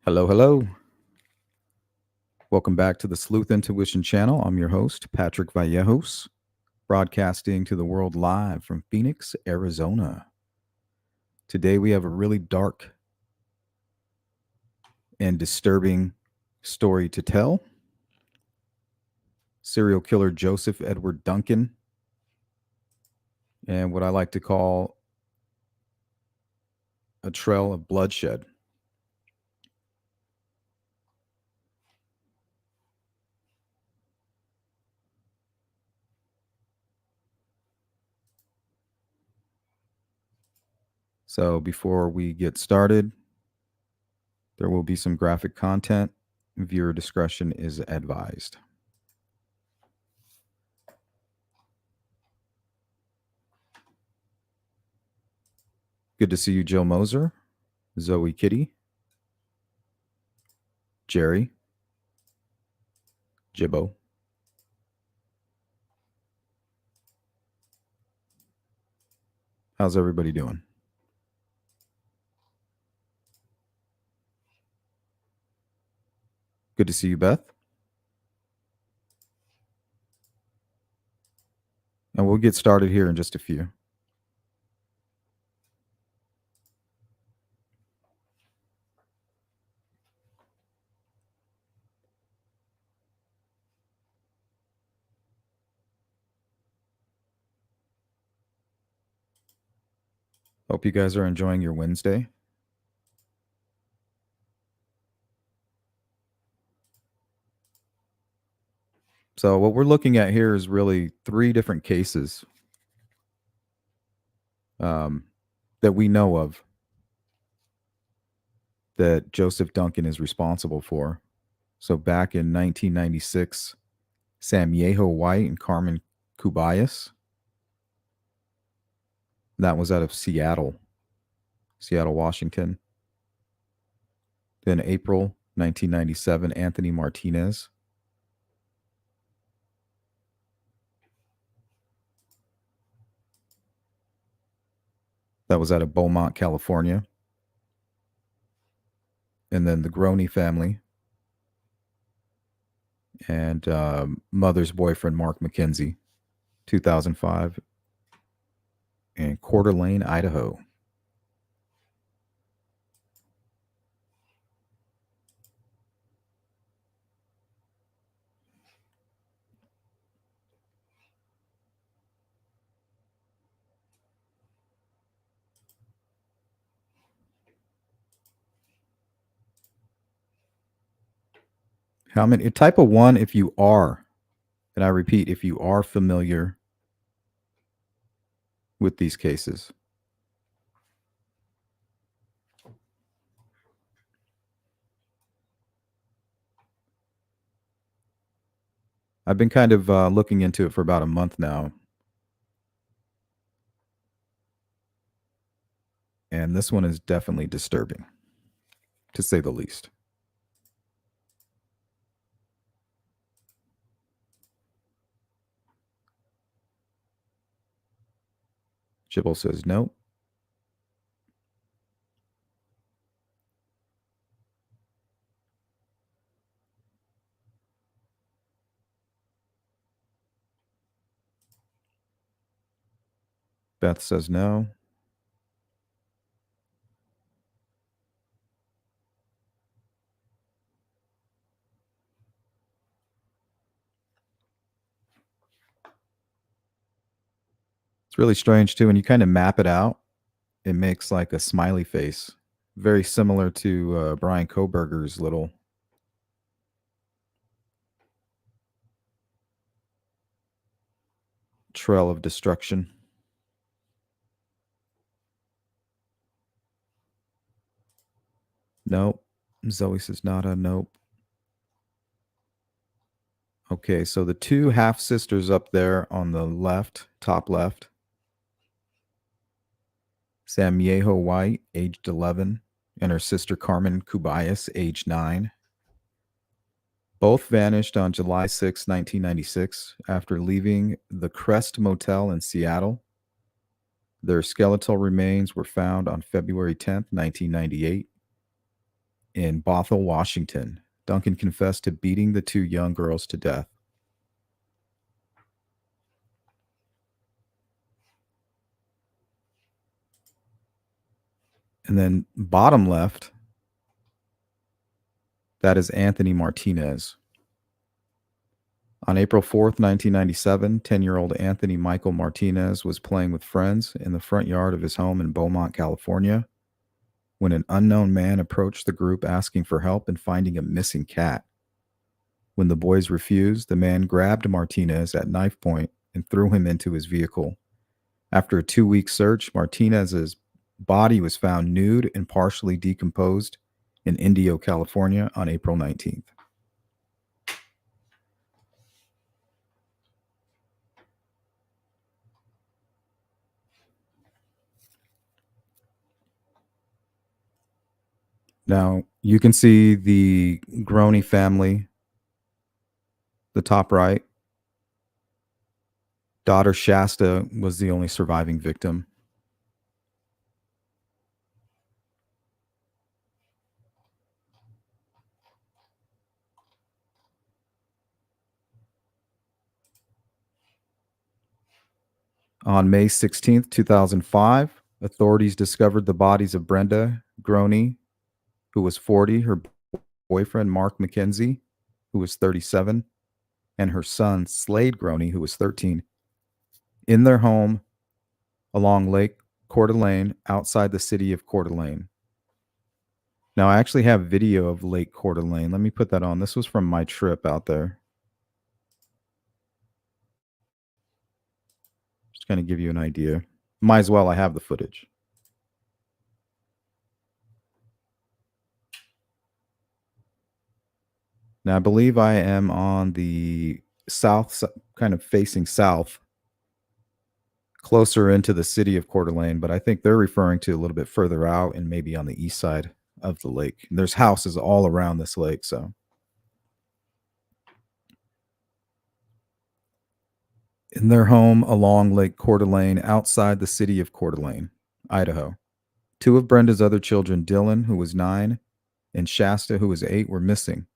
Hello, hello. Welcome back to the Sleuth Intuition channel. I'm your host, Patrick Vallejos, broadcasting to the world live from Phoenix, Arizona. Today we have a really dark and disturbing story to tell. Serial killer Joseph Edward Duncan, and what I like to call a trail of bloodshed. So before we get started, there will be some graphic content. Viewer discretion is advised. Good to see you, Jill Moser, Zoe Kitty, Jerry, Jibbo. How's everybody doing? Good to see you, Beth. And we'll get started here in just a few. Hope you guys are enjoying your Wednesday. So what we're looking at here is really three different cases that we know of that Joseph Duncan is responsible for. So back in 1996, Samyeho White and Carmen Kubayas. That was out of Seattle, Washington. Then April 1997, Anthony Martinez. That was out of Beaumont, California. And then the Groene family and mother's boyfriend, Mark McKenzie, 2005, in Coeur d'Alene, Idaho. How many? Type of one if you are, and I repeat, if you are familiar with these cases. I've been kind of looking into it for about a month now. And this one is definitely disturbing, to say the least. Jibble says no. Beth says no. It's really strange too. When you kind of map it out, it makes like a smiley face, very similar to Brian Koberger's little trail of destruction. Nope. Zoe says nada. Nope. Okay, so the two half sisters up there on the left, top left, Samyeho White, aged 11, and her sister Carmen Kubayas, aged 9. Both vanished on July 6, 1996, after leaving the Crest Motel in Seattle. Their skeletal remains were found on February 10th, 1998, in Bothell, Washington. Duncan confessed to beating the two young girls to death. And then bottom left, that is Anthony Martinez. On April 4th, 1997, 10-year-old Anthony Michael Martinez was playing with friends in the front yard of his home in Beaumont, California, when an unknown man approached the group asking for help in finding a missing cat. When the boys refused, the man grabbed Martinez at knife point and threw him into his vehicle. After a 2-week search, Martinez's body was found nude and partially decomposed in Indio, California on April 19th. Now, you can see the Groene family, the top right. Daughter Shasta was the only surviving victim. On May 16th, 2005, authorities discovered the bodies of Brenda Groene, who was 40, her boyfriend Mark McKenzie, who was 37, and her son Slade Groene, who was 13, in their home along Lake Coeur d'Alene outside the city of Coeur d'Alene. Now, I actually have video of Lake Coeur d'Alene. Let me put that on. This was from my trip out there. Just kind of give you an idea. Might as well, I have the footage. Now, I believe I am on the south, kind of facing south, closer into the city of Coeur d'Alene, but I think they're referring to a little bit further out and maybe on the east side of the lake. And there's houses all around this lake, so. In their home along Lake Coeur d'Alene, outside the city of Coeur d'Alene, Idaho. Two of Brenda's other children, Dylan, who was 9, and Shasta, who was 8, were missing.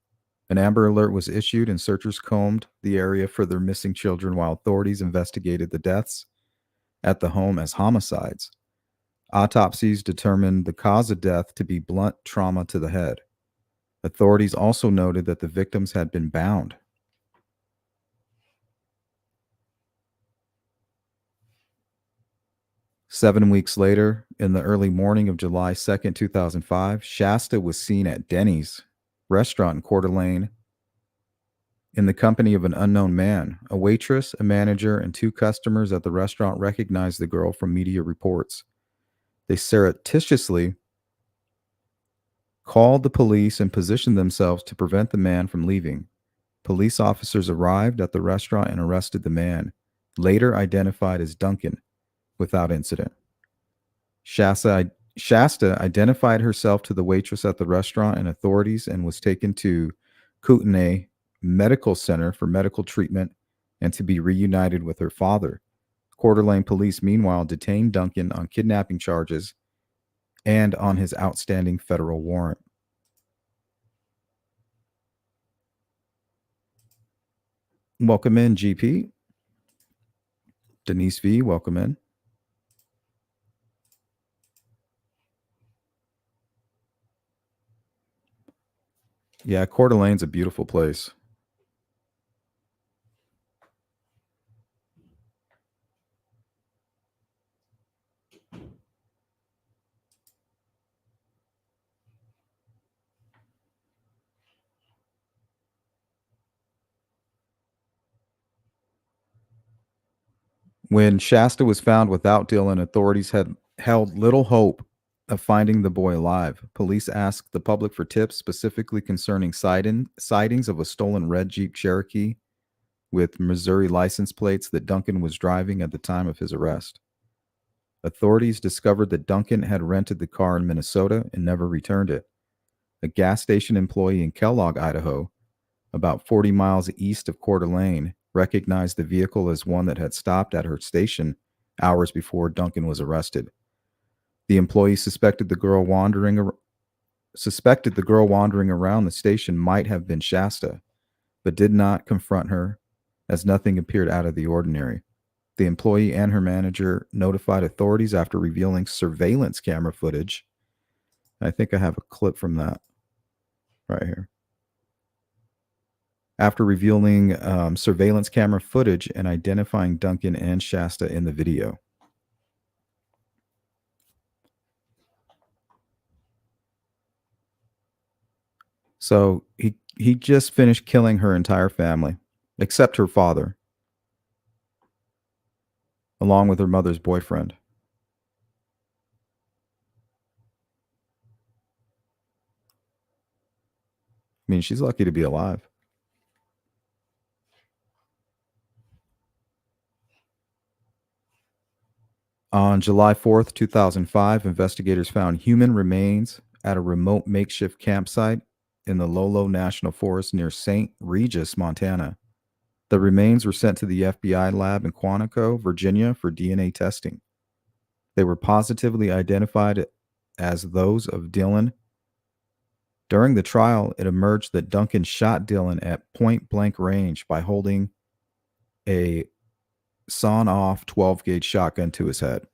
An Amber Alert was issued, and searchers combed the area for their missing children while authorities investigated the deaths at the home as homicides. Autopsies determined the cause of death to be blunt trauma to the head. Authorities also noted that the victims had been bound. Seven weeks later, in the early morning of July 2nd, 2005, Shasta was seen at Denny's restaurant in Coeur d'Alene in the company of an unknown man. A waitress, a manager, and 2 customers at the restaurant recognized the girl from media reports. They surreptitiously called the police and positioned themselves to prevent the man from leaving. Police officers arrived at the restaurant and arrested the man, later identified as Duncan, without incident. Shasta identified herself to the waitress at the restaurant and authorities and was taken to Kootenai Medical Center for medical treatment and to be reunited with her father. Coeur d'Alene police, meanwhile, detained Duncan on kidnapping charges and on his outstanding federal warrant. Welcome in, GP. Denise V, welcome in. Yeah, Coeur d'Alene's a beautiful place. When Shasta was found without Dylan, authorities had held little hope of finding the boy alive. Police asked the public for tips specifically concerning sightings of a stolen red Jeep Cherokee with Missouri license plates that Duncan was driving at the time of his arrest. Authorities discovered that Duncan had rented the car in Minnesota and never returned it. A gas station employee in Kellogg, Idaho, about 40 miles east of Coeur d'Alene, recognized the vehicle as one that had stopped at her station hours before Duncan was arrested. The employee suspected the girl wandering suspected the girl wandering around the station might have been Shasta, but did not confront her as nothing appeared out of the ordinary. The employee and her manager notified authorities after revealing surveillance camera footage. I think I have a clip from that right here. After revealing surveillance camera footage and identifying Duncan and Shasta in the video. So he just finished killing her entire family, except her father, along with her mother's boyfriend. I mean, she's lucky to be alive. On July 4th, 2005, investigators found human remains at a remote makeshift campsite in the Lolo National Forest near St. Regis, Montana. The remains were sent to the FBI lab in Quantico, Virginia for DNA testing. They were positively identified as those of Dylan. During the trial, it emerged that Duncan shot Dylan at point blank range by holding a sawn off 12 gauge shotgun to his head.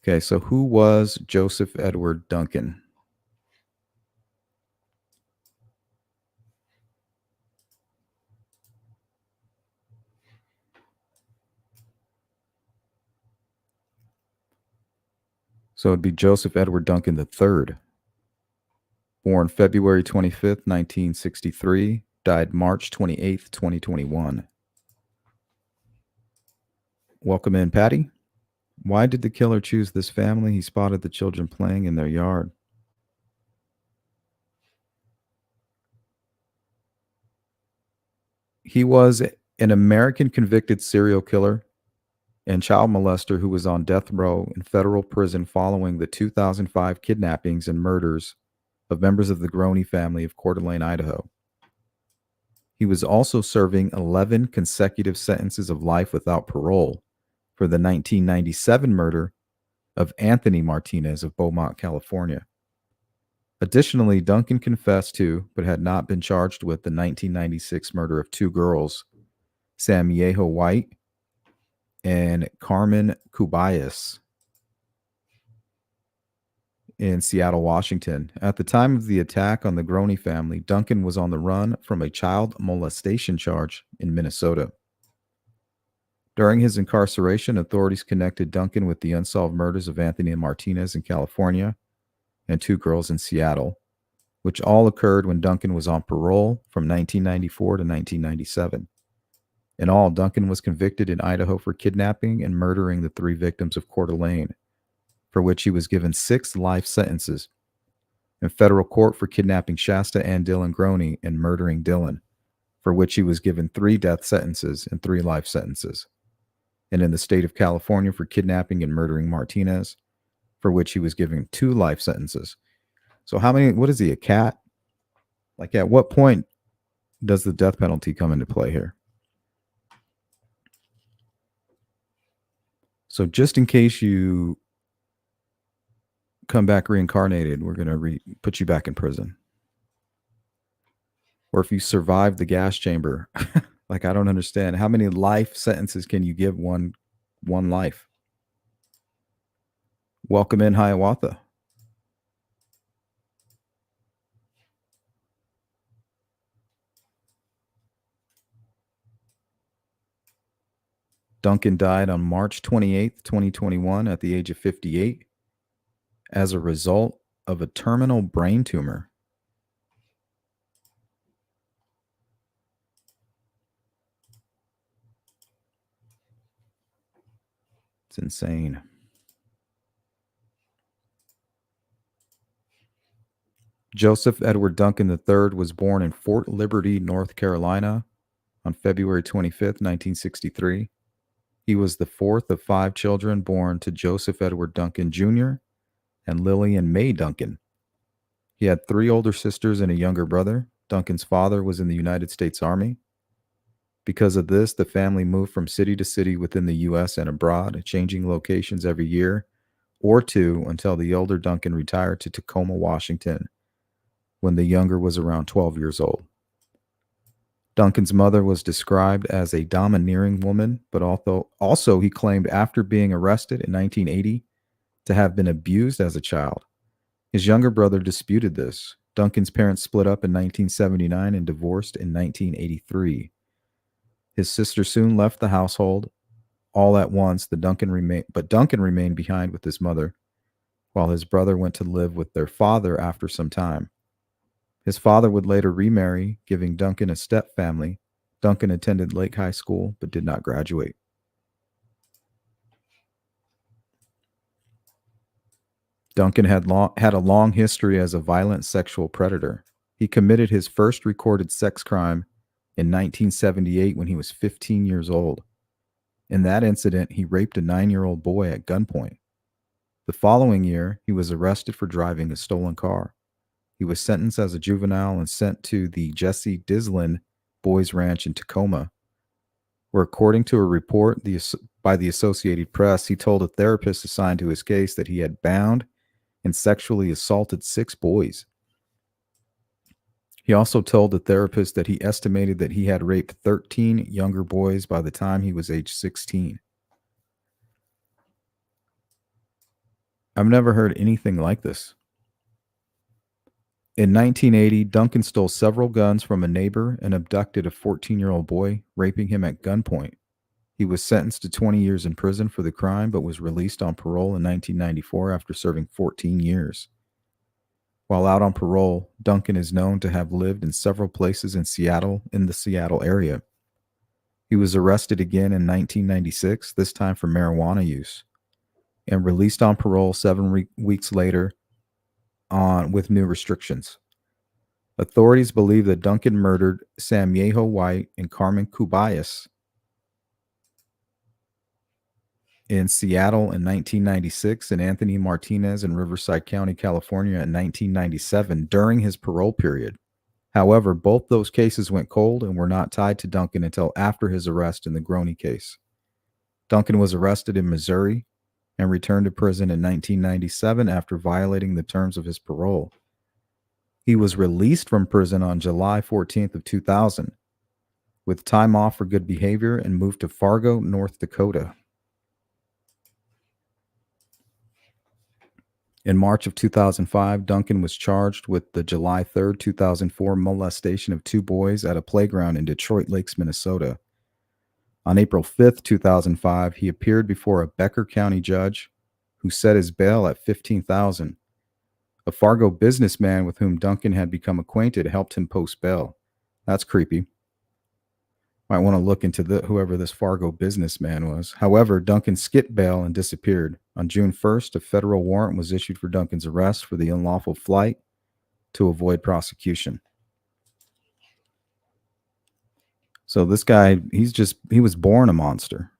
Okay, so who was Joseph Edward Duncan? So it'd be Joseph Edward Duncan III. Born February 25th, 1963, died March 28th, 2021. Welcome in, Patty. Why did the killer choose this family? He spotted the children playing in their yard. He was an American convicted serial killer and child molester who was on death row in federal prison following the 2005 kidnappings and murders of members of the Groene family of Coeur d'Alene, Idaho. He was also serving 11 consecutive sentences of life without parole for the 1997 murder of Anthony Martinez of Beaumont, California. Additionally, Duncan confessed to, but had not been charged with, the 1996 murder of two girls, Samiejo White and Carmen Cubayas, in Seattle, Washington. At the time of the attack on the Groene family, Duncan was on the run from a child molestation charge in Minnesota. During his incarceration, authorities connected Duncan with the unsolved murders of Anthony Martinez in California and two girls in Seattle, which all occurred when Duncan was on parole from 1994 to 1997. In all, Duncan was convicted in Idaho for kidnapping and murdering the three victims of Coeur d'Alene, for which he was given 6 life sentences, in federal court for kidnapping Shasta and Dylan Groene and murdering Dylan, for which he was given 3 death sentences and 3 life sentences, and in the state of California for kidnapping and murdering Martinez, for which he was given 2 life sentences. So what is he, a cat? Like, at what point does the death penalty come into play here? So just in case you come back reincarnated, we're going to put you back in prison. Or if you survive the gas chamber, like, I don't understand. How many life sentences can you give one life? Welcome in, Hiawatha. Duncan died on March 28th, 2021 at the age of 58 as a result of a terminal brain tumor. It's insane. Joseph Edward Duncan III was born in Fort Liberty, North Carolina on February 25th, 1963. He was the fourth of 5 children born to Joseph Edward Duncan Jr. and Lillian Mae Duncan. He had 3 older sisters and a younger brother. Duncan's father was in the United States Army. Because of this, the family moved from city to city within the U.S. and abroad, changing locations every year or two until the older Duncan retired to Tacoma, Washington, when the younger was around 12 years old. Duncan's mother was described as a domineering woman, but also he claimed after being arrested in 1980 to have been abused as a child. His younger brother disputed this. Duncan's parents split up in 1979 and divorced in 1983. His sister soon left the household all at once. Duncan remained behind with his mother, while his brother went to live with their father after some time. His father would later remarry, giving Duncan a step family. Duncan attended Lake High School but did not graduate. Duncan had a long history as a violent sexual predator. He committed his first recorded sex crime in 1978 when he was 15 years old. In that incident, he raped a 9-year-old boy at gunpoint. The following year, he was arrested for driving a stolen car. He was sentenced as a juvenile and sent to the Jesse Dislin Boys Ranch in Tacoma, where, according to a report by the Associated Press, he told a therapist assigned to his case that he had bound and sexually assaulted 6 boys. He also told the therapist that he estimated that he had raped 13 younger boys by the time he was age 16. I've never heard anything like this. In 1980, Duncan stole several guns from a neighbor and abducted a 14-year-old boy, raping him at gunpoint. He was sentenced to 20 years in prison for the crime, but was released on parole in 1994 after serving 14 years. While out on parole, Duncan is known to have lived in several places in the Seattle area. He was arrested again in 1996, this time for marijuana use, and released on parole 7 weeks later with new restrictions. Authorities believe that Duncan murdered Samyeho White and Carmen Kubayas in Seattle in 1996 and Anthony Martinez in Riverside County, California in 1997 during his parole period. However, both those cases went cold and were not tied to Duncan until after his arrest in the Groene case. Duncan was arrested in Missouri and returned to prison in 1997 after violating the terms of his parole. He was released from prison on July 14th of 2000 with time off for good behavior and moved to Fargo, North Dakota. In March of 2005, Duncan was charged with the July 3rd, 2004 molestation of 2 boys at a playground in Detroit Lakes, Minnesota. On April 5th, 2005, he appeared before a Becker County judge who set his bail at $15,000. A Fargo businessman with whom Duncan had become acquainted helped him post bail. That's creepy. Might want to look into whoever this Fargo businessman was. However, Duncan skipped bail and disappeared. On June 1st, a federal warrant was issued for Duncan's arrest for the unlawful flight to avoid prosecution. So this guy, he was born a monster.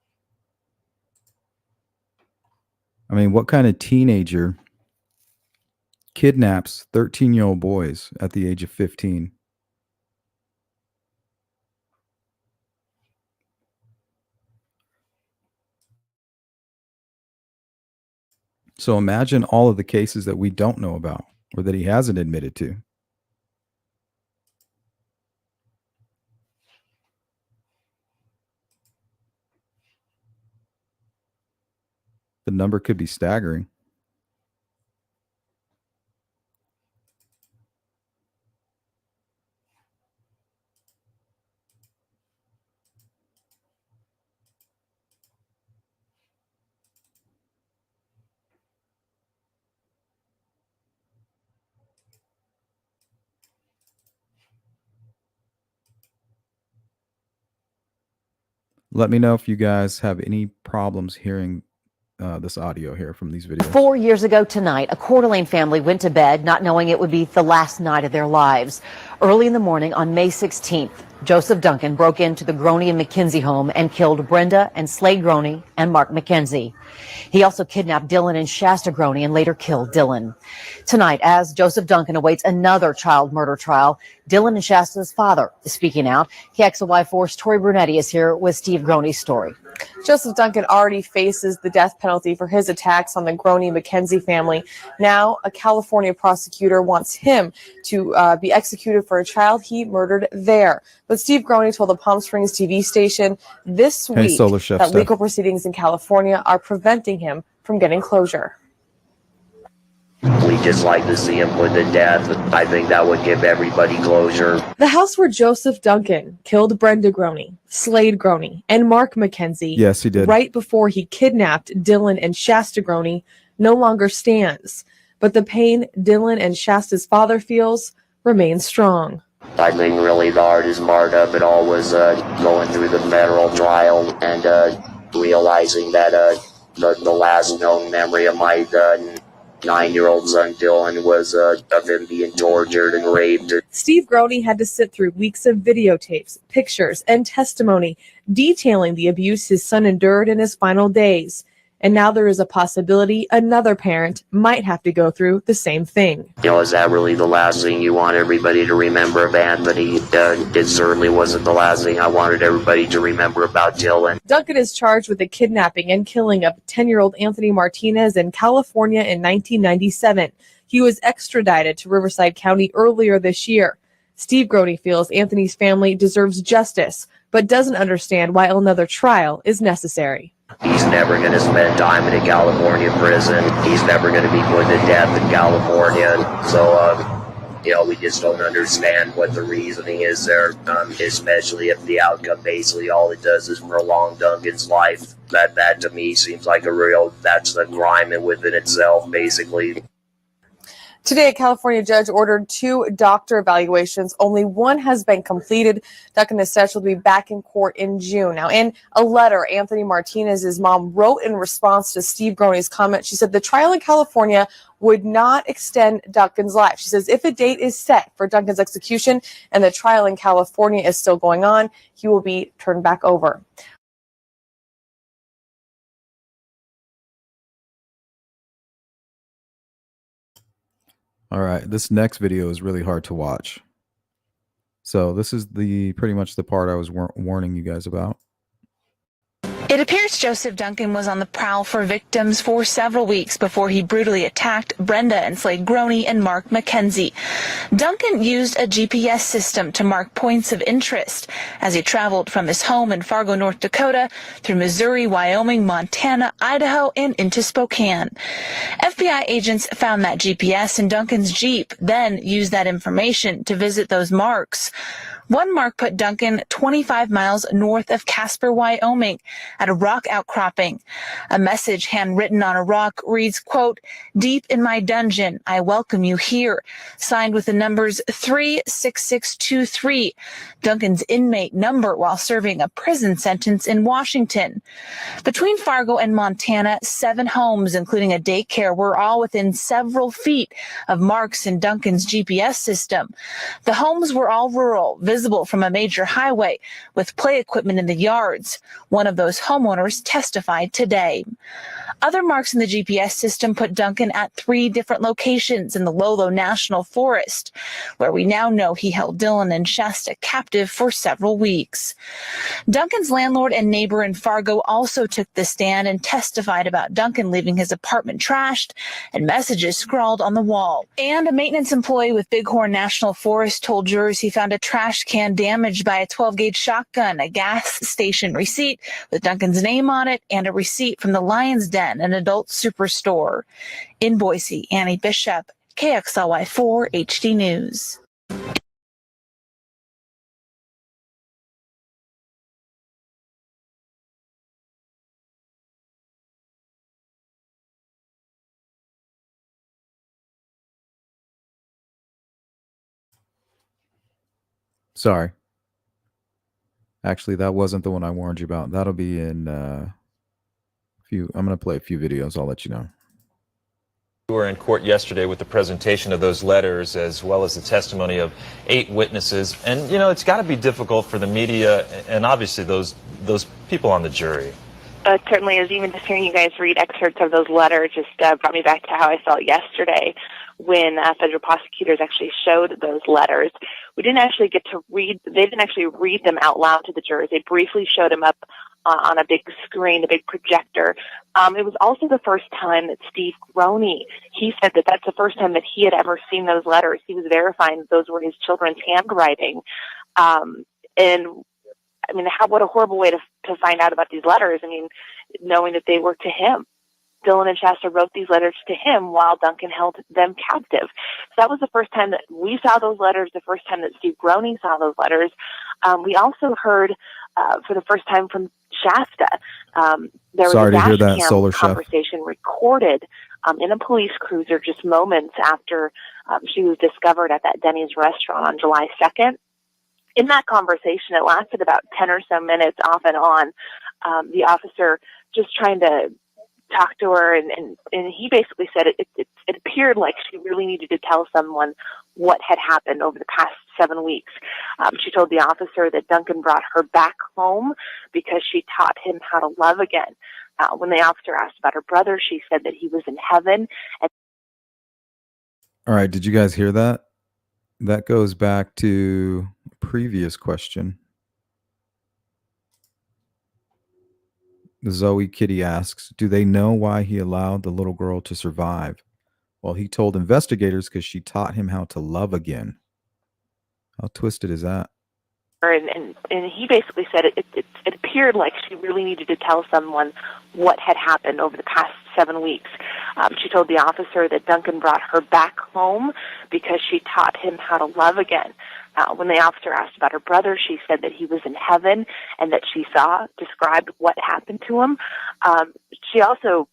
I mean, what kind of teenager kidnaps 13-year-old boys at the age of 15? So imagine all of the cases that we don't know about or that he hasn't admitted to. The number could be staggering. Let me know if you guys have any problems hearing this audio here from these videos. 4 years ago tonight, a Coeur d'Alene family went to bed not knowing it would be the last night of their lives. Early in the morning on May 16th, Joseph Duncan broke into the Groene and McKenzie home and killed Brenda and Slade Groene and Mark McKenzie. He also kidnapped Dylan and Shasta Groene and later killed Dylan. Tonight, as Joseph Duncan awaits another child murder trial, Dylan and Shasta's father is speaking out. KXLY4's Tori Brunetti is here with Steve Groene's story. Joseph Duncan already faces the death penalty for his attacks on the Groene McKenzie family. Now, a California prosecutor wants him to be executed for a child he murdered there. But Steve Groene told the Palm Springs TV station this week that legal proceedings in California are preventing him from getting closure. We just like to see him put to death. I think that would give everybody closure. The house where Joseph Duncan killed Brenda Groene, Slade Groene, and Mark McKenzie, yes, he did, right before he kidnapped Dylan and Shasta Groene, no longer stands. But the pain Dylan and Shasta's father feels remains strong. I think really the hardest part of it all was going through the federal trial and realizing that the last known memory of my 9-year-old son Dylan was of him being tortured and raped. Steve Groene had to sit through weeks of videotapes, pictures, and testimony detailing the abuse his son endured in his final days. And now there is a possibility another parent might have to go through the same thing. You know, is that really the last thing you want everybody to remember of Anthony? It certainly wasn't the last thing I wanted everybody to remember about Dylan. Duncan is charged with the kidnapping and killing of 10-year-old Anthony Martinez in California in 1997. He was extradited to Riverside County earlier this year. Steve Groene feels Anthony's family deserves justice, but doesn't understand why another trial is necessary. He's never going to spend time in a California prison. He's never going to be put to death in California. So, you know, we just don't understand what the reasoning is there, especially if the outcome basically all it does is prolong Duncan's life. That to me seems like that's a crime within itself, basically. Today, a California judge ordered 2 doctor evaluations. Only one has been completed. Duncan is scheduled to be back in court in June. Now, in a letter, Anthony Martinez's mom wrote in response to Steve Groene's comment, she said the trial in California would not extend Duncan's life. She says if a date is set for Duncan's execution and the trial in California is still going on, he will be turned back over. All right, this next video is really hard to watch. So this is pretty much the part I was warning you guys about. It appears Joseph Duncan was on the prowl for victims for several weeks before he brutally attacked Brenda and Slade Groene and Mark McKenzie. Duncan used a GPS system to mark points of interest as he traveled from his home in Fargo, North Dakota, through Missouri, Wyoming, Montana, Idaho, and into Spokane. FBI agents found that GPS in Duncan's Jeep, then used that information to visit those marks. One mark put Duncan 25 miles north of Casper, Wyoming, at a rock outcropping. A message handwritten on a rock reads, quote, "Deep in my dungeon, I welcome you here," signed with the numbers 36623, Duncan's inmate number while serving a prison sentence in Washington. Between Fargo and Montana, 7 homes, including a daycare, were all within several feet of marks in Duncan's GPS system. The homes were all rural, visible from a major highway, with play equipment in the yards. One of those homeowners testified today. Other marks in the GPS system put Duncan at 3 different locations in the Lolo National Forest, where we now know he held Dylan and Shasta captive for several weeks. Duncan's landlord and neighbor in Fargo also took the stand and testified about Duncan leaving his apartment trashed and messages scrawled on the wall. And a maintenance employee with Bighorn National Forest told jurors he found a trash can damaged by a 12-gauge shotgun, a gas station receipt with Duncan's name on it, and a receipt from the Lion's Den, an adult superstore. In Boise, Annie Bishop, KXLY4 HD News. Sorry. Actually, that wasn't the one I warned you about. That'll be in I'm going to play a few videos. I'll let you know. We were in court yesterday with the presentation of those letters as well as the testimony of 8 witnesses. And, you know, it's got to be difficult for the media and obviously those people on the jury. It certainly is. Even just hearing you guys read excerpts of those letters just brought me back to how I felt yesterday when federal prosecutors actually showed those letters. We didn't actually get to read, they didn't actually read them out loud to the jurors. They briefly showed them up on a big screen, a big projector. It was also the first time that Steve Groene, he said that that's the first time that he had ever seen those letters. He was verifying that those were his children's handwriting. And I mean, what a horrible way to find out about these letters. I mean, knowing that they were to him. Dylan and Shasta wrote these letters to him while Duncan held them captive. So that was the first time that we saw those letters, the first time that Steve Groene saw those letters. We also heard for the first time from Shasta. There was Sorry a to hear dash that, cam Solar Chef. conversation recorded in a police cruiser just moments after she was discovered at that Denny's restaurant on July 2nd. In that conversation, it lasted about 10 or so minutes off and on. The officer just trying to talk to her, and he basically said it appeared like she really needed to tell someone what had happened over the past 7 weeks. She told the officer that Duncan brought her back home because she taught him how to love again. When the officer asked about her brother, she said that he was in heaven. All right. Did you guys hear that? That goes back to a previous question. Zoe Kitty asks, do they know why he allowed the little girl to survive? Well, he told investigators because she taught him how to love again. How twisted is that? And he basically said it appeared like she really needed to tell someone what had happened over the past 7 weeks. She told the officer that Duncan brought her back home because she taught him how to love again. When the officer asked about her brother, she said that he was in heaven and that she described what happened to him. She also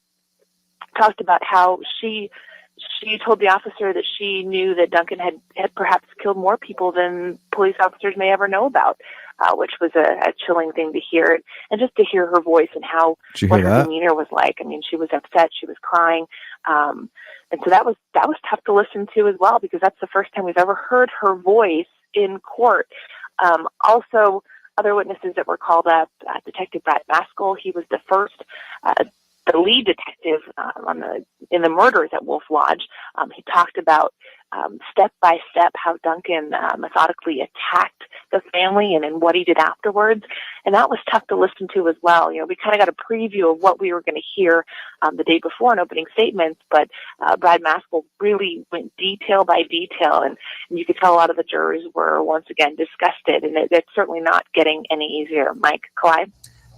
talked about how she told the officer that she knew that Duncan had perhaps killed more people than police officers may ever know about, which was a chilling thing to hear. And just to hear her voice and what her demeanor was like. I mean, she was upset, she was crying. And so that was tough to listen to as well, because that's the first time we've ever heard her voice in court. Also, other witnesses that were called up, Detective Brad Maskell, he was the first the lead detective in the murders at Wolf Lodge. He talked about step by step how Duncan methodically attacked the family and what he did afterwards. And that was tough to listen to as well. You know, we kind of got a preview of what we were going to hear the day before in opening statements, but Brad Maskell really went detail by detail, and you could tell a lot of the jurors were once again disgusted, and it's certainly not getting any easier. Mike, Clyde?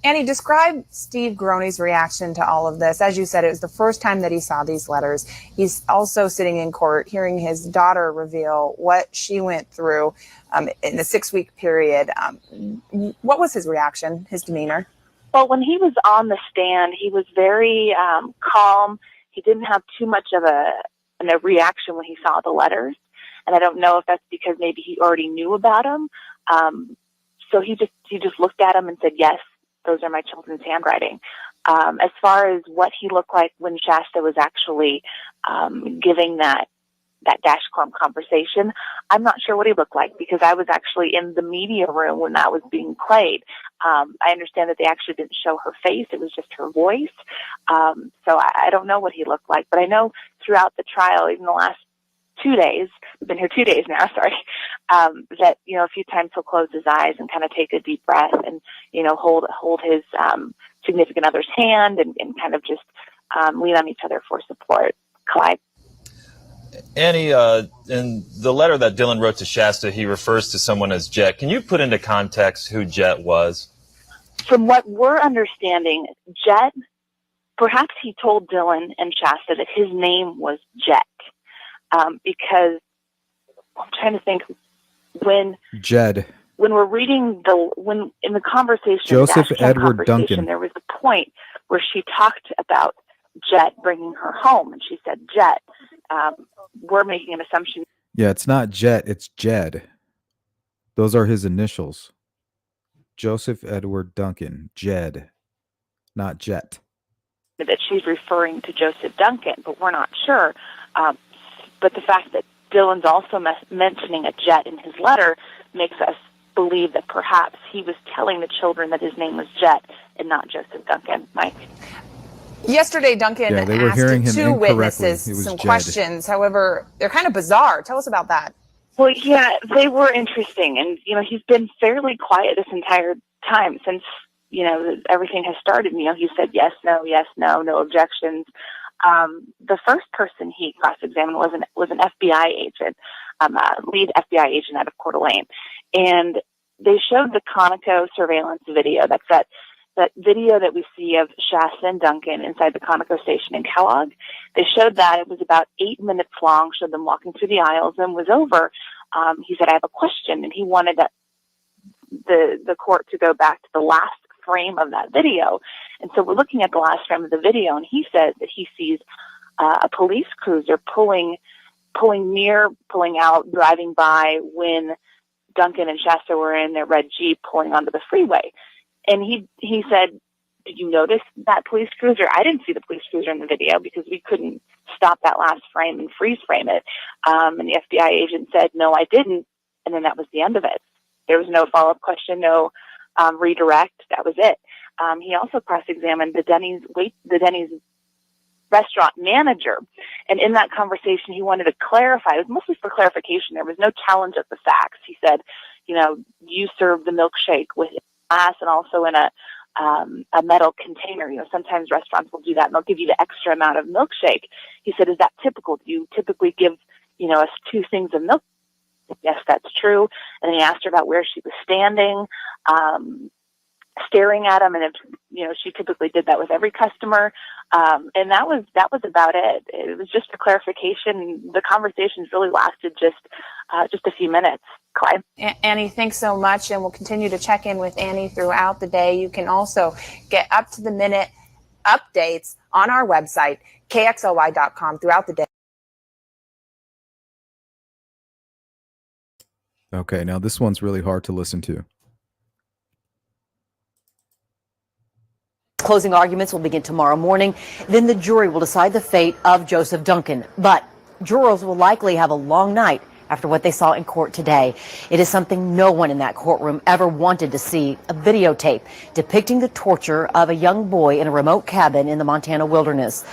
Annie, describe Steve Groene's reaction to all of this. As you said, it was the first time that he saw these letters. He's also sitting in court hearing his daughter reveal what she went through in the 6-week period. What was his reaction, his demeanor? Well, when he was on the stand, he was very calm. He didn't have too much of a reaction when he saw the letters. And I don't know if that's because maybe he already knew about them. So he just looked at him and said, yes, those are my children's handwriting. As far as what he looked like when Shasta was actually giving that dashcam conversation, I'm not sure what he looked like, because I was actually in the media room when that was being played. I understand that they actually didn't show her face. It was just her voice. So I don't know what he looked like, but I know throughout the trial, even the last 2 days, we've been here 2 days now, sorry, that, you know, a few times he'll close his eyes and kind of take a deep breath and, you know, hold his significant other's hand and kind of just lean on each other for support. Clyde? Annie, in the letter that Dylan wrote to Shasta, he refers to someone as Jet. Can you put into context who Jet was? From what we're understanding, Jet, perhaps he told Dylan and Shasta that his name was Jet. Because I'm trying to think when we're reading in the conversation, Joseph Edward Duncan, there was a point where she talked about Jet bringing her home, and she said Jet. We're making an assumption. Yeah, it's not Jet, it's Jed. Those are his initials. Joseph Edward Duncan, Jed, not Jet. that she's referring to Joseph Duncan, but we're not sure. But the fact that Dylan's also mentioning a Jet in his letter makes us believe that perhaps he was telling the children that his name was Jet and not Joseph Duncan. Mike? Yesterday, Duncan they were hearing him asked two incorrectly. witnesses It was some Jed. questions. However, they're kind of bizarre. Tell us about that. Well, yeah, they were interesting. And, he's been fairly quiet this entire time since, everything has started. He said yes, no, no objections. The first person he cross-examined was an FBI agent, lead FBI agent out of Coeur d'Alene. And they showed the Conoco surveillance video. That's that video that we see of Shasta and Duncan inside the Conoco station in Kellogg. They showed that. It was about 8 minutes long, showed them walking through the aisles, and was over. He said, I have a question, and he wanted the court to go back to the last frame of that video. And so we're looking at the last frame of the video, and he says that he sees a police cruiser pulling out, driving by when Duncan and Shasta were in their red Jeep pulling onto the freeway. And he said, did you notice that police cruiser? I didn't see the police cruiser in the video because we couldn't stop that last frame and freeze frame it. And the FBI agent said, no, I didn't. And then that was the end of it. There was no follow-up question, no redirect. That was it. He also cross-examined the Denny's restaurant manager. And in that conversation, he wanted to clarify. It was mostly for clarification. There was no challenge of the facts. He said, you served the milkshake with glass and also in a metal container. Sometimes restaurants will do that and they'll give you the extra amount of milkshake. He said, is that typical? Do you typically give, us 2 things of milk? Yes, that's true. And then he asked her about where she was standing, staring at him, and if she typically did that with every customer. And that was about it. It was just a clarification. The conversations really lasted just a few minutes. Clyde? Annie, thanks so much, and we'll continue to check in with Annie throughout the day. You can also get up-to-the-minute updates on our website, kxly.com, throughout the day. Okay, now this one's really hard to listen to. Closing arguments will begin tomorrow morning. Then the jury will decide the fate of Joseph Duncan. But jurors will likely have a long night after what they saw in court today. It is something no one in that courtroom ever wanted to see, a videotape depicting the torture of a young boy in a remote cabin in the Montana wilderness.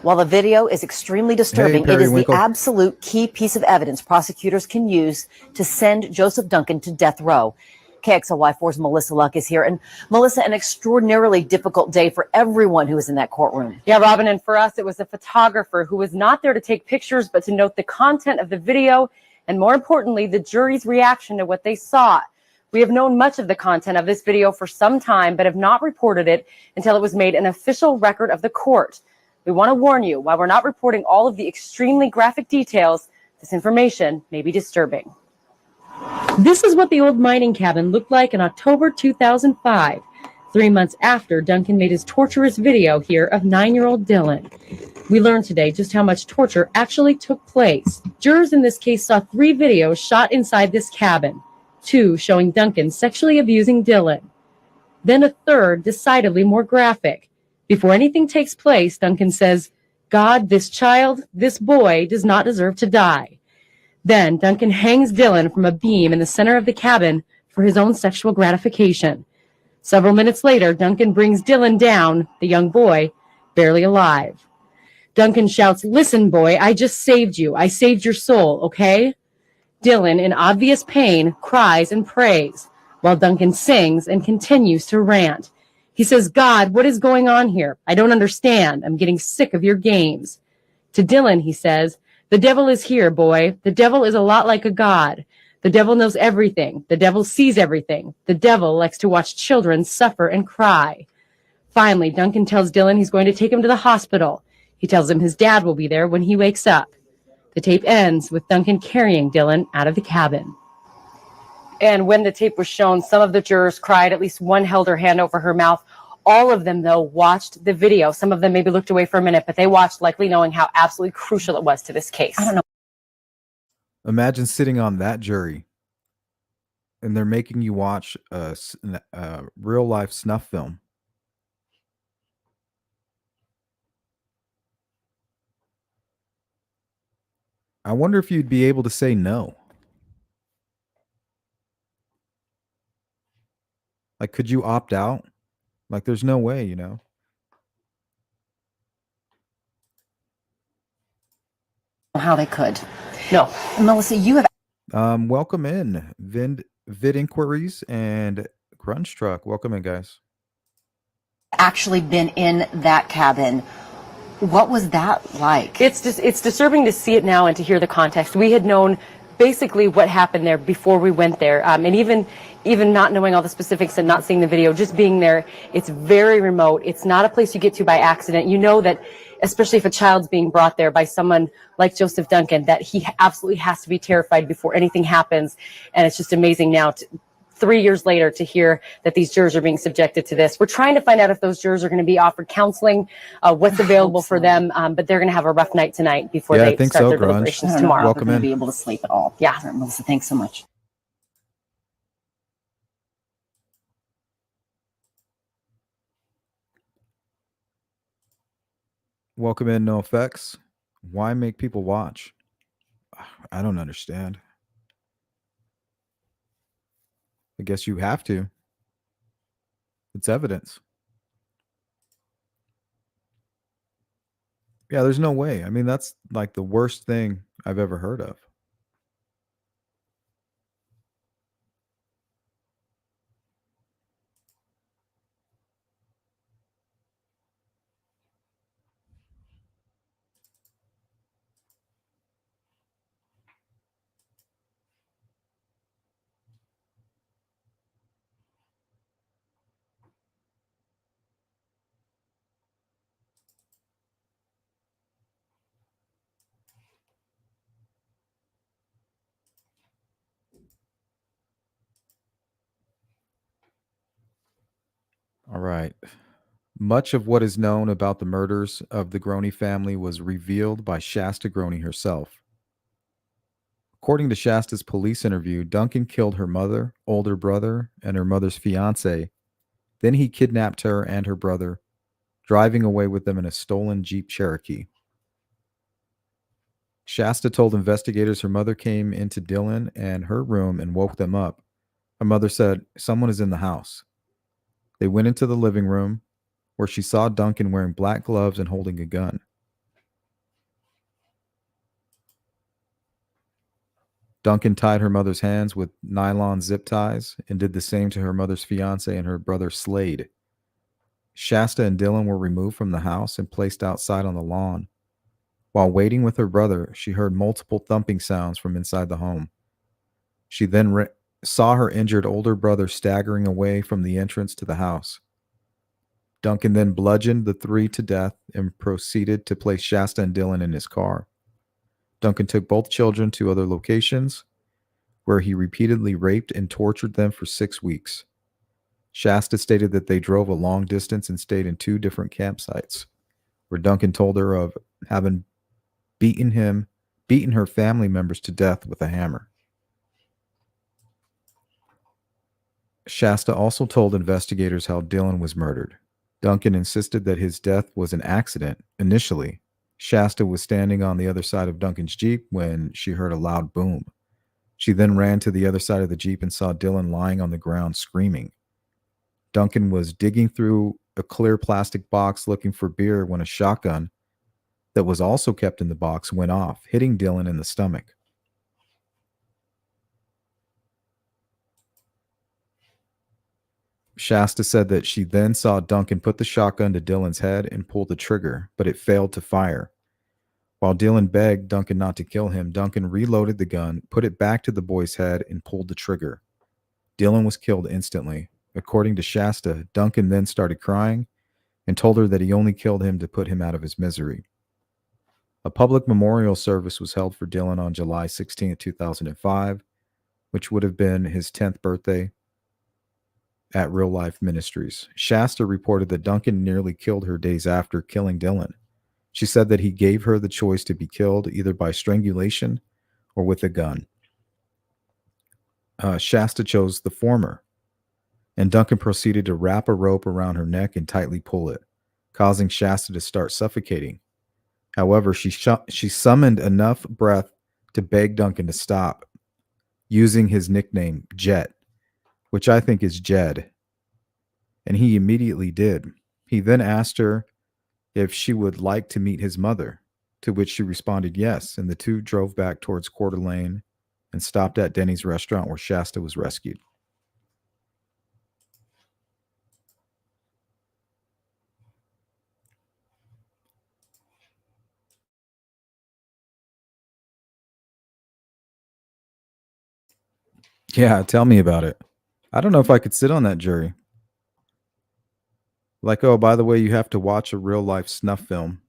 While the video is extremely disturbing, it is the absolute key piece of evidence prosecutors can use to send Joseph Duncan to death row. KXLY4's Melissa Luck is here. And Melissa, an extraordinarily difficult day for everyone who was in that courtroom. Yeah, Robin, and for us, it was a photographer who was not there to take pictures, but to note the content of the video and, more importantly, the jury's reaction to what they saw. We have known much of the content of this video for some time, but have not reported it until it was made an official record of the court. We want to warn you, while we're not reporting all of the extremely graphic details, this information may be disturbing. This is what the old mining cabin looked like in October 2005, 3 months after Duncan made his torturous video here of 9-year-old Dylan. We learned today just how much torture actually took place. Jurors in this case saw 3 videos shot inside this cabin, 2 showing Duncan sexually abusing Dylan. Then a third, decidedly more graphic. Before anything takes place, Duncan says, God, this child, this boy, does not deserve to die. Then Duncan hangs Dylan from a beam in the center of the cabin for his own sexual gratification. Several minutes later, Duncan brings Dylan down, the young boy, barely alive. Duncan shouts, listen, boy, I just saved you. I saved your soul, okay? Dylan, in obvious pain, cries and prays, while Duncan sings and continues to rant. He says, God, what is going on here? I don't understand. I'm getting sick of your games. To Dylan, he says, the devil is here, boy. The devil is a lot like a god. The devil knows everything. The devil sees everything. The devil likes to watch children suffer and cry. Finally, Duncan tells Dylan he's going to take him to the hospital. He tells him his dad will be there when he wakes up. The tape ends with Duncan carrying Dylan out of the cabin. And when the tape was shown, some of the jurors cried. At least one held her hand over her mouth. All of them, though, watched the video. Some of them maybe looked away for a minute, but they watched, likely knowing how absolutely crucial it was to this case. I don't know. Imagine sitting on that jury and they're making you watch a real life snuff film. I wonder if you'd be able to say no. Like, could you opt out? Like, there's no way, you know. How they could. No. Melissa, you have Welcome in, Vid Inquiries and Grunge Truck. Welcome in, guys. actually been in that cabin. What was that like? It's disturbing to see it now and to hear the context. We had known basically what happened there before we went there, and even not knowing all the specifics and not seeing the video, just being there, it's very remote. It's not a place you get to by accident. You know that, especially if a child's being brought there by someone like Joseph Duncan, that he absolutely has to be terrified before anything happens. And it's just amazing now, 3 years later, to hear that these jurors are being subjected to this. We're trying to find out if those jurors are going to be offered counseling, what's available for them, but they're going to have a rough night tonight before Yeah, I they think start so, their Grunge. deliberations tomorrow. Welcome They're in. going to be able to sleep at all. Yeah. Melissa, thanks so much. Welcome in, No Effects. Why make people watch? I don't understand. I guess you have to. It's evidence. Yeah, there's no way. I mean, that's like the worst thing I've ever heard of. All right. Much of what is known about the murders of the Groene family was revealed by Shasta Groene herself. According to Shasta's police interview, Duncan killed her mother, older brother, and her mother's fiance. Then he kidnapped her and her brother, driving away with them in a stolen Jeep Cherokee. Shasta told investigators her mother came into Dylan and her room and woke them up. Her mother said, "Someone is in the house." They went into the living room, where she saw Duncan wearing black gloves and holding a gun. Duncan tied her mother's hands with nylon zip ties and did the same to her mother's fiance and her brother Slade. Shasta and Dylan were removed from the house and placed outside on the lawn. While waiting with her brother, she heard multiple thumping sounds from inside the home. She then saw her injured older brother staggering away from the entrance to the house. Duncan then bludgeoned the three to death and proceeded to place Shasta and Dylan in his car. Duncan took both children to other locations where he repeatedly raped and tortured them for 6 weeks. Shasta stated that they drove a long distance and stayed in 2 different campsites, where Duncan told her of having beaten her family members to death with a hammer. Shasta also told investigators how Dylan was murdered. Duncan insisted that his death was an accident initially. Shasta was standing on the other side of Duncan's Jeep when she heard a loud boom. She then ran to the other side of the Jeep and saw Dylan lying on the ground screaming. Duncan was digging through a clear plastic box looking for beer when a shotgun that was also kept in the box went off, hitting Dylan in the stomach. Shasta said that she then saw Duncan put the shotgun to Dylan's head and pull the trigger, but it failed to fire. While Dylan begged Duncan not to kill him, Duncan reloaded the gun, put it back to the boy's head, and pulled the trigger. Dylan was killed instantly. According to Shasta, Duncan then started crying and told her that he only killed him to put him out of his misery. A public memorial service was held for Dylan on July 16, 2005, which would have been his 10th birthday, at Real Life Ministries. Shasta reported that Duncan nearly killed her days after killing Dylan. She said that he gave her the choice to be killed either by strangulation or with a gun. Shasta chose the former, and Duncan proceeded to wrap a rope around her neck and tightly pull it, causing Shasta to start suffocating. However, she summoned enough breath to beg Duncan to stop using his nickname Jet, which I think is Jed. And he immediately did. He then asked her if she would like to meet his mother, to which she responded yes, and the two drove back towards Coeur d'Alene and stopped at Denny's restaurant where Shasta was rescued. Yeah, tell me about it. I don't know if I could sit on that jury. Like, oh, by the way, you have to watch a real life snuff film.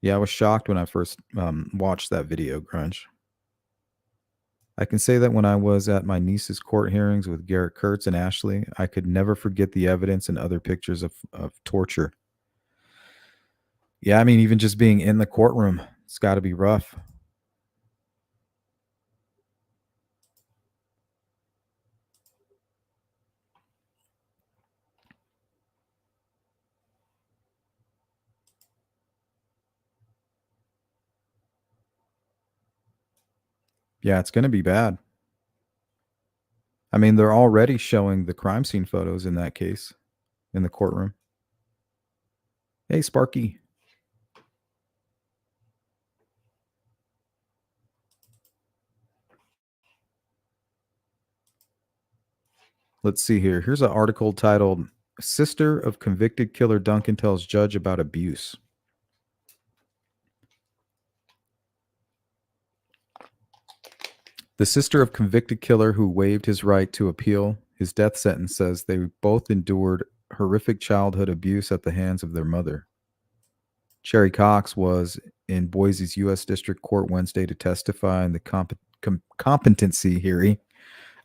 Yeah, I was shocked when I first watched that video, Grunge. I can say that when I was at my niece's court hearings with Garrett Kurtz and Ashley, I could never forget the evidence and other pictures of torture. Yeah, I mean, even just being in the courtroom, it's got to be rough. Yeah, it's going to be bad. I mean, they're already showing the crime scene photos in that case in the courtroom. Hey, Sparky. Let's see here. Here's an article titled Sister of Convicted Killer Duncan Tells Judge About Abuse. The sister of convicted killer who waived his right to appeal his death sentence says they both endured horrific childhood abuse at the hands of their mother. Sherry Cox was in Boise's U.S. District Court Wednesday to testify in the competency hearing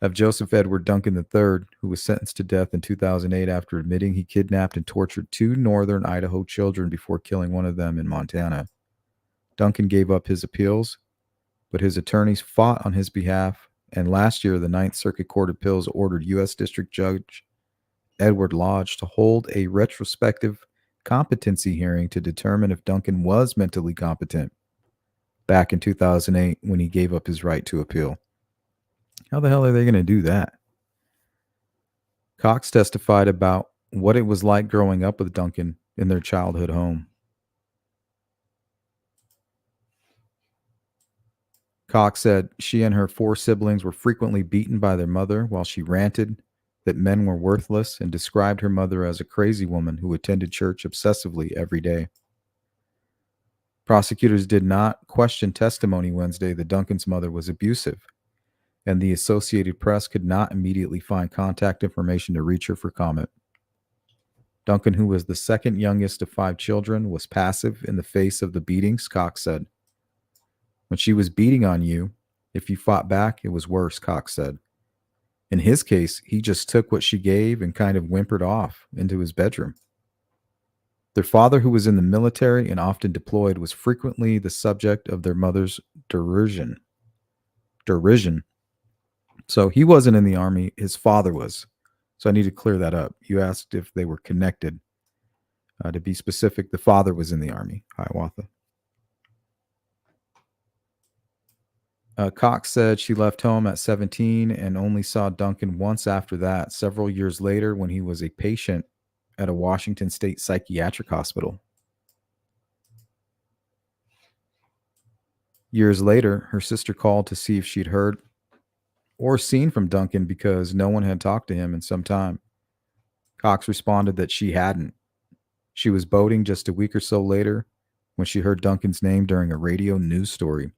of Joseph Edward Duncan III, who was sentenced to death in 2008 after admitting he kidnapped and tortured two northern Idaho children before killing one of them in Montana. Duncan gave up his appeals, but his attorneys fought on his behalf, and last year the Ninth Circuit Court of Appeals ordered U.S. District Judge Edward Lodge to hold a retrospective competency hearing to determine if Duncan was mentally competent back in 2008 when he gave up his right to appeal. How the hell are they going to do that? Cox testified about what it was like growing up with Duncan in their childhood home. Cox said she and her four siblings were frequently beaten by their mother while she ranted that men were worthless and described her mother as a crazy woman who attended church obsessively every day. Prosecutors did not question testimony Wednesday that Duncan's mother was abusive, and the Associated Press could not immediately find contact information to reach her for comment. Duncan, who was the second youngest of 5 children, was passive in the face of the beatings, Cox said. When she was beating on you, if you fought back, it was worse, Cox said. In his case, he just took what she gave and kind of whimpered off into his bedroom. Their father, who was in the military and often deployed, was frequently the subject of their mother's derision. So he wasn't in the Army, his father was. So I need to clear that up. You asked if they were connected. To be specific, the father was in the Army, Hiawatha. Cox said she left home at 17 and only saw Duncan once after that, several years later when he was a patient at a Washington State psychiatric hospital. Years later, her sister called to see if she'd heard or seen from Duncan because no one had talked to him in some time. Cox responded that she hadn't. She was boating just a week or so later when she heard Duncan's name during a radio news story.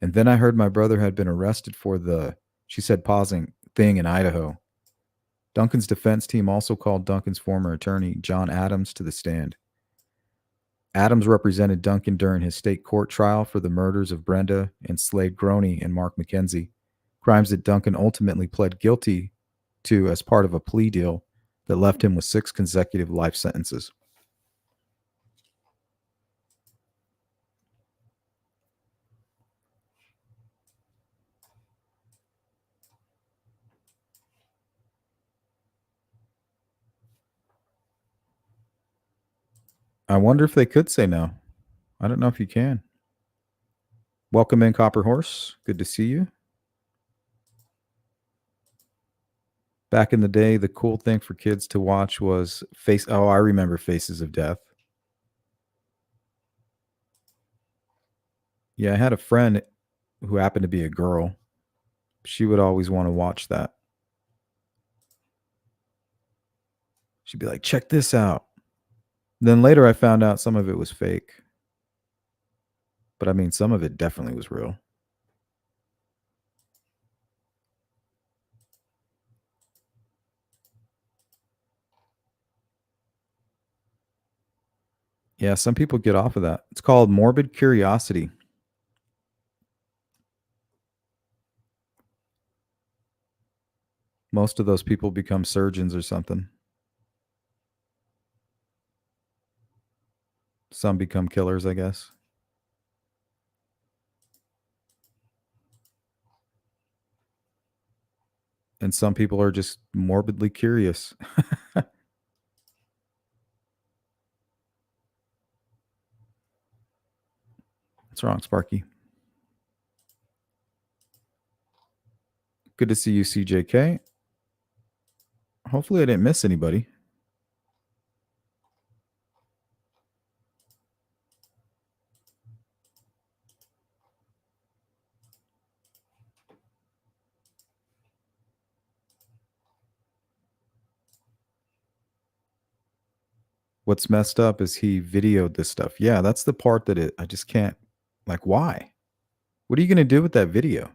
And then I heard my brother had been arrested for the, she said, pausing, thing in Idaho. Duncan's defense team also called Duncan's former attorney, John Adams, to the stand. Adams represented Duncan during his state court trial for the murders of Brenda and Slade Groene and Mark McKenzie, crimes that Duncan ultimately pled guilty to as part of a plea deal that left him with 6 consecutive life sentences. I wonder if they could say no. I don't know if you can. Welcome in, Copper Horse. Good to see you. Back in the day, the cool thing for kids to watch was I remember Faces of Death. Yeah, I had a friend who happened to be a girl. She would always want to watch that. She'd be like, check this out. Then later I found out some of it was fake. But I mean, some of it definitely was real. Yeah, some people get off of that. It's called morbid curiosity. Most of those people become surgeons or something. Some become killers, I guess. And some people are just morbidly curious. What's wrong, Sparky? Good to see you, CJK. Hopefully I didn't miss anybody. What's messed up is he videoed this stuff. Yeah, that's the part that I just can't, like, why? What are you going to do with that video?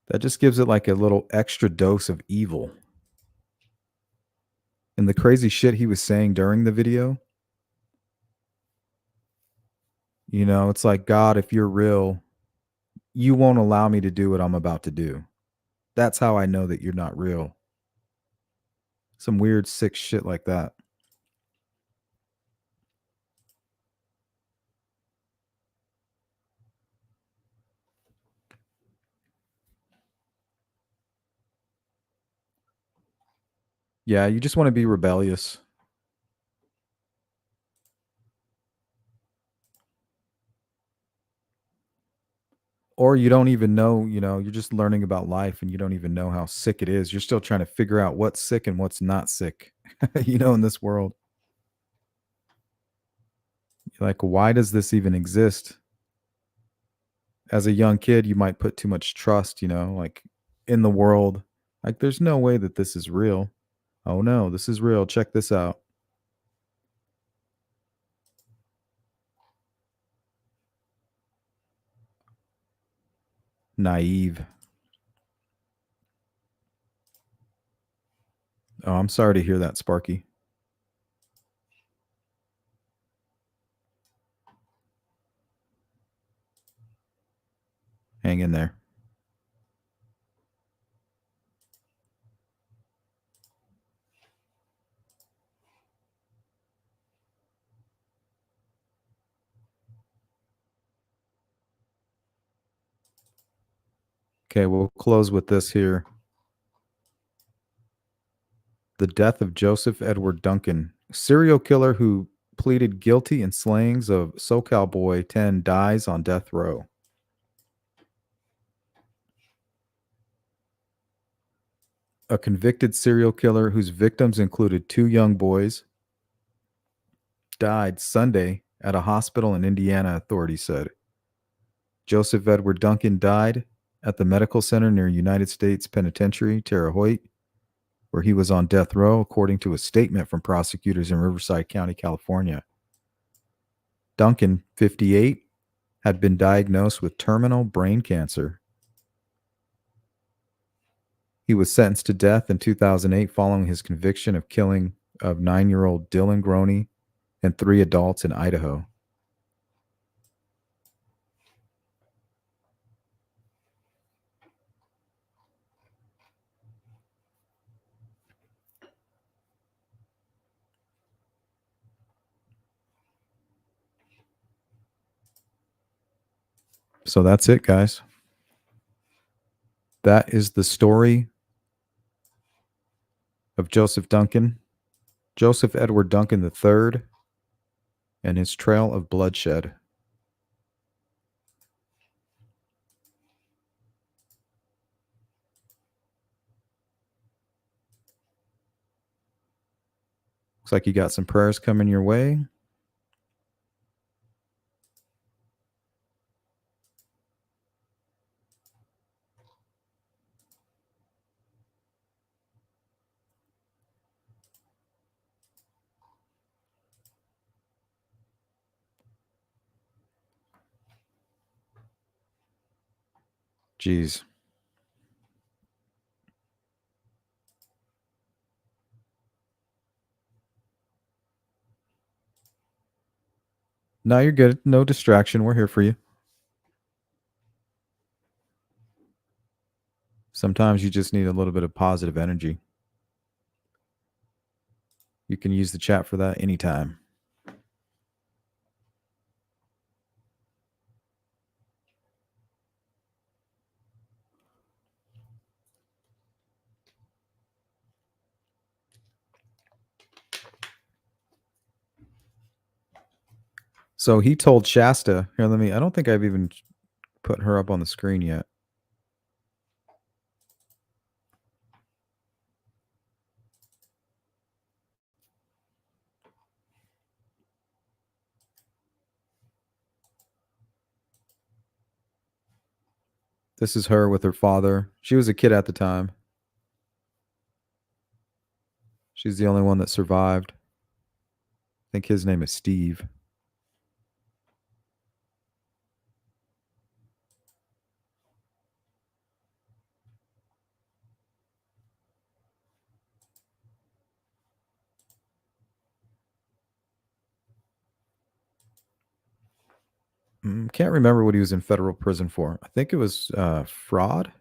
That just gives it like a little extra dose of evil. And the crazy shit he was saying during the video, you know, it's like, God, if you're real, you won't allow me to do what I'm about to do. That's how I know that you're not real. Some weird, sick shit like that. Yeah, you just want to be rebellious. Or you don't even know, you know, you're just learning about life and you don't even know how sick it is. You're still trying to figure out what's sick and what's not sick, you know, in this world. You're like, why does this even exist? As a young kid, you might put too much trust, you know, like in the world. Like, there's no way that this is real. Oh no, this is real. Check this out. Naive. Oh, I'm sorry to hear that, Sparky. Hang in there. Okay, we'll close with this here. The death of Joseph Edward Duncan, serial killer who pleaded guilty in slayings of SoCal Boy 10, dies on death row. A convicted serial killer whose victims included 2 young boys died Sunday at a hospital in Indiana, authorities said. Joseph Edward Duncan died at the medical center near United States Penitentiary, Terre Haute, where he was on death row, according to a statement from prosecutors in Riverside County, California. Duncan, 58, had been diagnosed with terminal brain cancer. He was sentenced to death in 2008 following his conviction of killing of 9-year-old Dylan Groene and 3 adults in Idaho. So that's it, guys. That is the story of Joseph Duncan, Joseph Edward Duncan III, and his trail of bloodshed. Looks like you got some prayers coming your way. Jeez. No, you're good. No distraction. We're here for you. Sometimes you just need a little bit of positive energy. You can use the chat for that anytime. So he told Shasta, here, I don't think I've even put her up on the screen yet. This is her with her father. She was a kid at the time. She's the only one that survived. I think his name is Steve. Can't remember what he was in federal prison for. I think it was fraud.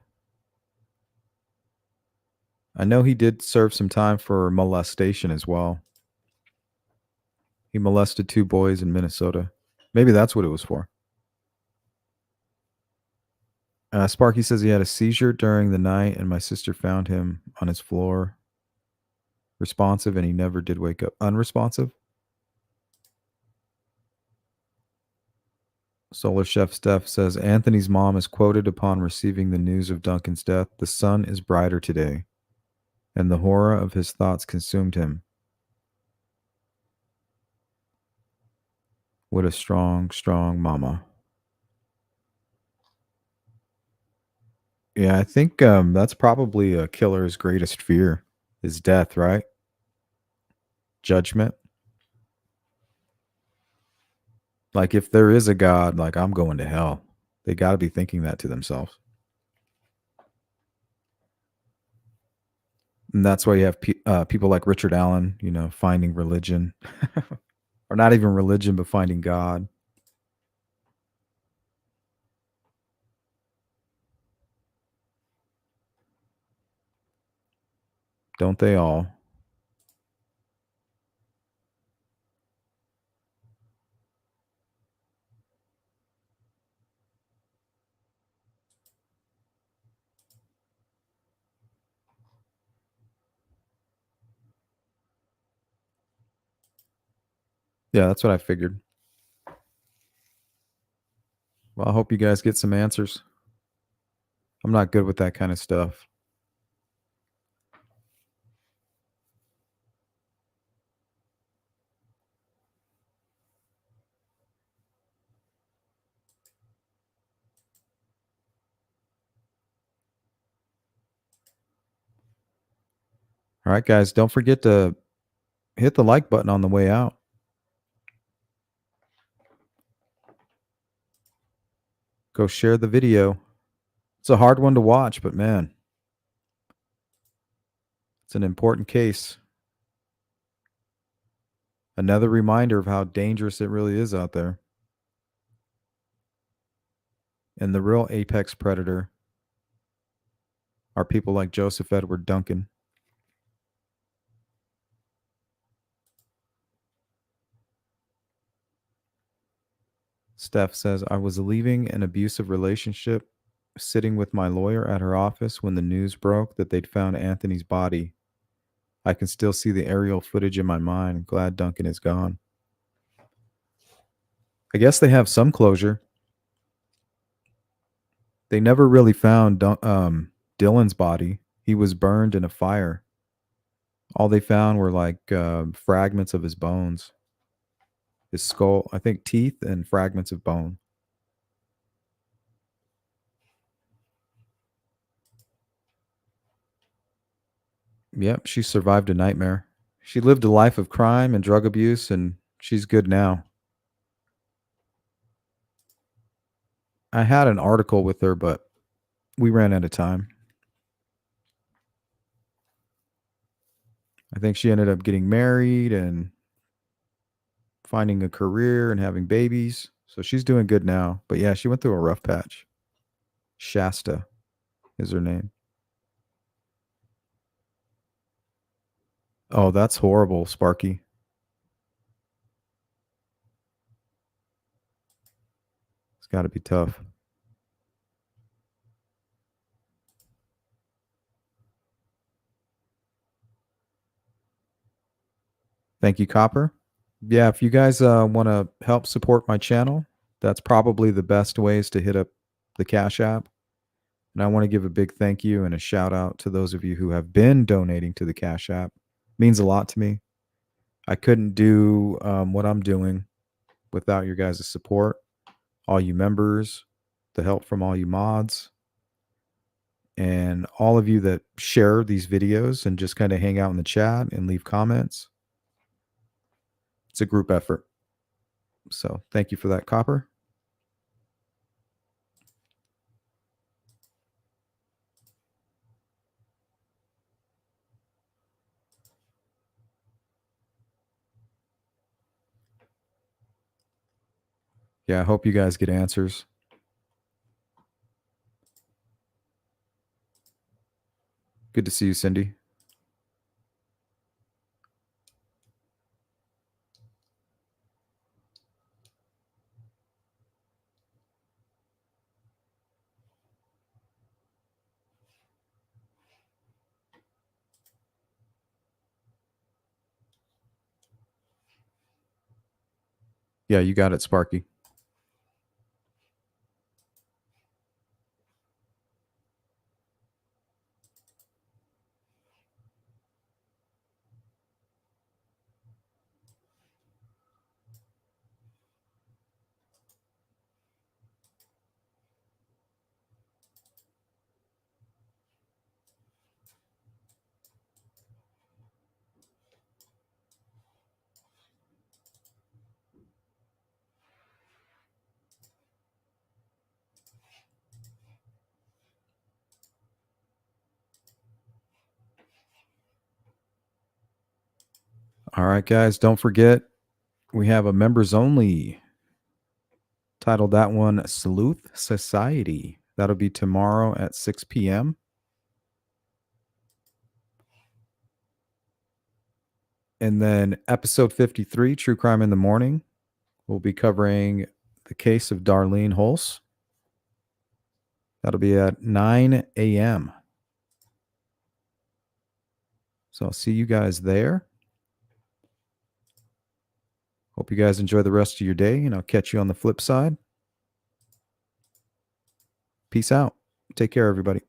I know he did serve some time for molestation as well. He molested 2 boys in Minnesota. Maybe that's what it was for. Sparky says he had a seizure during the night and my sister found him on his floor. Responsive, and he never did wake up. Unresponsive? Solar Chef Steph says Anthony's mom is quoted upon receiving the news of Duncan's death. The sun is brighter today, and the horror of his thoughts consumed him. What a strong, strong mama. Yeah, I think that's probably a killer's greatest fear is death, right? Judgment. Like if there is a God, like I'm going to hell. They got to be thinking that to themselves. And that's why you have people like Richard Allen, finding religion. Or not even religion, but finding God. Don't they all? Yeah, that's what I figured. Well, I hope you guys get some answers. I'm not good with that kind of stuff. All right, guys, don't forget to hit the like button on the way out. Go share the video. It's a hard one to watch, but man, it's an important case. Another reminder of how dangerous it really is out there. And the real apex predator are people like Joseph Edward Duncan. Steph says, I was leaving an abusive relationship sitting with my lawyer at her office when the news broke that they'd found Anthony's body. I can still see the aerial footage in my mind. Glad Duncan is gone. I guess they have some closure. They never really found Dylan's body. He was burned in a fire. All they found were like fragments of his bones, his skull, I think teeth and fragments of bone. Yep, she survived a nightmare. She lived a life of crime and drug abuse, and she's good now. I had an article with her, but we ran out of time. I think she ended up getting married and finding a career and having babies. So she's doing good now. But yeah, she went through a rough patch. Shasta is her name. Oh, that's horrible, Sparky. It's got to be tough. Thank you, Copper. Yeah, if you guys want to help support my channel, that's probably the best ways to hit up the Cash App. And I want to give a big thank you and a shout out to those of you who have been donating to the Cash App. It means a lot to me. I couldn't do what I'm doing without your guys' support, all you members, the help from all you mods, and all of you that share these videos and just kind of hang out in the chat and leave comments. It's a group effort. So thank you for that, Copper. Yeah, I hope you guys get answers. Good to see you, Cindy. Yeah, you got it, Sparky. All right, guys, don't forget we have a members only. Titled that one Sleuth Society. That'll be tomorrow at 6 p.m. And then episode 53, True Crime in the Morning, we'll be covering the case of Darlene Hulse. That'll be at 9 a.m. So I'll see you guys there. Hope you guys enjoy the rest of your day, and I'll catch you on the flip side. Peace out. Take care, everybody.